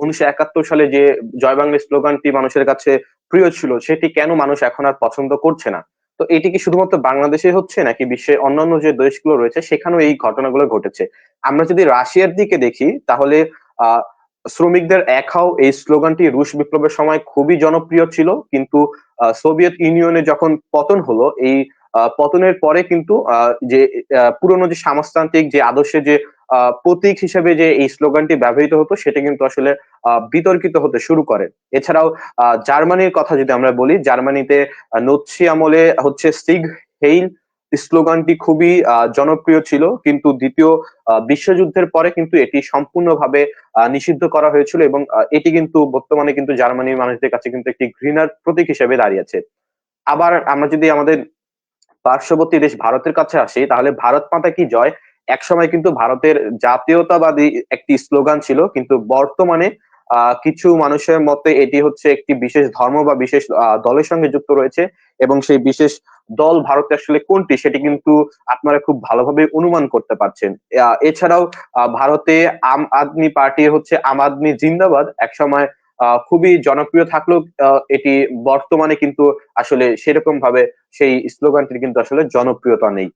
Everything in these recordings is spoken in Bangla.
1971 সালে যে জয় বাংলা স্লোগানটি মানুষের কাছে প্রিয় ছিল, সেটি কেন মানুষ এখন আর পছন্দ করছে না? তো এটি কি শুধুমাত্র বাংলাদেশে হচ্ছে, নাকি বিশ্বের অন্যান্য যে দেশগুলো রয়েছে সেখানেও এই ঘটনাগুলো ঘটেছে? আমরা যদি রাশিয়ার দিকে দেখি, তাহলে আহ শ্রমিকদের এক হও এই স্লোগানটি রুশ বিপ্লবের সময় খুবই জনপ্রিয় ছিল, কিন্তু সোভিয়েত ইউনিয়নে যখন পতন হলো, এই পতনের পরে কিন্তু যে পুরনো যে সমাজতান্ত্রিক যে আদর্শে যে প্রতীক হিসেবে যে এই স্লোগানটি ব্যবহৃত হতো, সেটা কিন্তু আসলে বিতর্কিত হতে শুরু করে। এছাড়াও জার্মানির কথা যদি আমরা বলি, জার্মানিতে নৎসি আমলে হচ্ছে সিগ হেইল স্লোগানটি খুবই জনপ্রিয় ছিল, কিন্তু দ্বিতীয় বিশ্বযুদ্ধের পরে কিন্তু এটি সম্পূর্ণভাবে নিষিদ্ধ করা হয়েছিল, এবং এটি কিন্তু বর্তমানে কিন্তু জার্মানির মানুষদের কাছে কিন্তু একটি ঘৃণার প্রতীক হিসেবে দাঁড়িয়েছে। আবার আমরা যদি আমাদের পার্শ্ববর্তী দেশ ভারতের কাছে আসি, তাহলে ভারত মাতা কি জয় একসময় কিন্তু ভারতের জাতীয়তাবাদী একটি স্লোগান ছিল, কিন্তু বর্তমানে কিছু মানুষের মতে এটি হচ্ছে একটি বিশেষ ধর্ম বা বিশেষ দলের সঙ্গে যুক্ত রয়েছে, এবং সেই বিশেষ দল ভারতে আসলে কোনটি সেটি কিন্তু আপনারা খুব ভালোভাবে অনুমান করতে পারছেন। এছাড়াও ভারতে আম আদমি পার্টি হচ্ছে আম আদমি জিন্দাবাদ একসময় খুবই জনপ্রিয় থাকলেও এটি বর্তমানে কিন্তু আসলে সেরকম ভাবে সেই স্লোগানটির কিন্তু আসলে জনপ্রিয়তা নেই।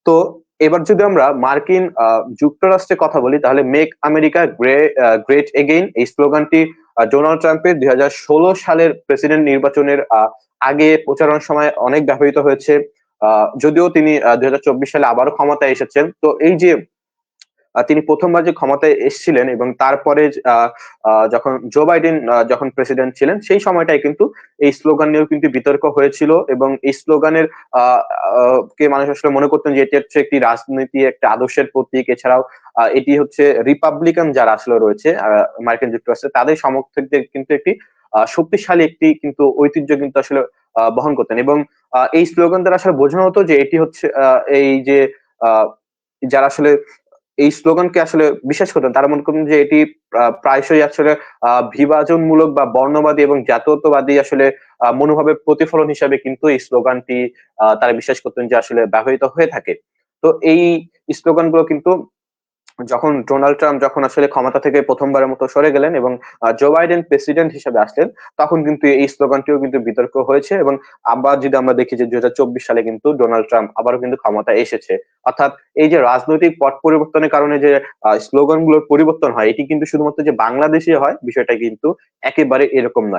তো এবার যদি আমরা মার্কিন যুক্তরাষ্ট্রের কথা বলি, তাহলে মেক আমেরিকা গ্রেট এগেইন এই স্লোগানটি ডোনাল্ড ট্রাম্পের 2016 সালের প্রেসিডেন্ট নির্বাচনের আগে প্রচারণার সময় অনেক ব্যবহৃত হয়েছে। যদিও তিনি 2024 সালে আবারও ক্ষমতায় এসেছেন। তো এই যে তিনি প্রথমবার যে ক্ষমতায় এসেছিলেন, এবং তারপরে যখন জো বাইডেন যখন প্রেসিডেন্ট ছিলেন, সেই সময়টাই কিন্তু এই স্লোগান নিয়েও কিন্তু বিতর্ক হয়েছিল, এবং এই স্লোগানের কে মানুষ আসলে মনে করতেন যে এটি হচ্ছে একটি রাজনীতি, একটা আদর্শের প্রতীক। এছাড়াও এটি হচ্ছে রিপাবলিকান যারা আসলে রয়েছে মার্কিন যুক্তরাষ্ট্রে, তাদের সমর্থকদের কিন্তু একটি শক্তিশালী একটি কিন্তু ঐতিহ্য কিন্তু আসলে বহন করতেন, এবং এই স্লোগান দ্বারা আসলে বোঝানো হতো যে এটি হচ্ছে এই যে আহ যারা আসলে এই স্লোগানকে আসলে বিশ্বাস করতেন, তারা মনে করতেন যে এটি প্রায়শই আসলে বিভাজনমূলক বা বর্ণবাদী এবং জাতীয়তাবাদী আসলে মনোভাবের প্রতিফলন হিসাবে কিন্তু এই স্লোগানটি তারা বিশ্বাস করতেন যে আসলে ব্যবহৃত হয়ে থাকে। তো এই স্লোগানগুলো কিন্তু যখন ডোনাল্ড ট্রাম্প যখন আসলে ক্ষমতা থেকে প্রথমবারের মতো সরে গেলেন, এবং জো বাইডেন প্রেসিডেন্ট হিসেবে আসলেন, তখন কিন্তু এই স্লোগানটিও কিন্তু বিতর্ক হয়েছে, এবং আবার যদি আমরা দেখি যে 2024 সালে কিন্তু ডোনাল্ড ট্রাম্প আবারও কিন্তু ক্ষমতায় এসেছে। অর্থাৎ এই যে রাজনৈতিক পট পরিবর্তনের কারণে যে স্লোগান গুলোর পরিবর্তন হয়, এটি কিন্তু শুধুমাত্র যে বাংলাদেশে হয় বিষয়টা কিন্তু একেবারে এরকম নয়।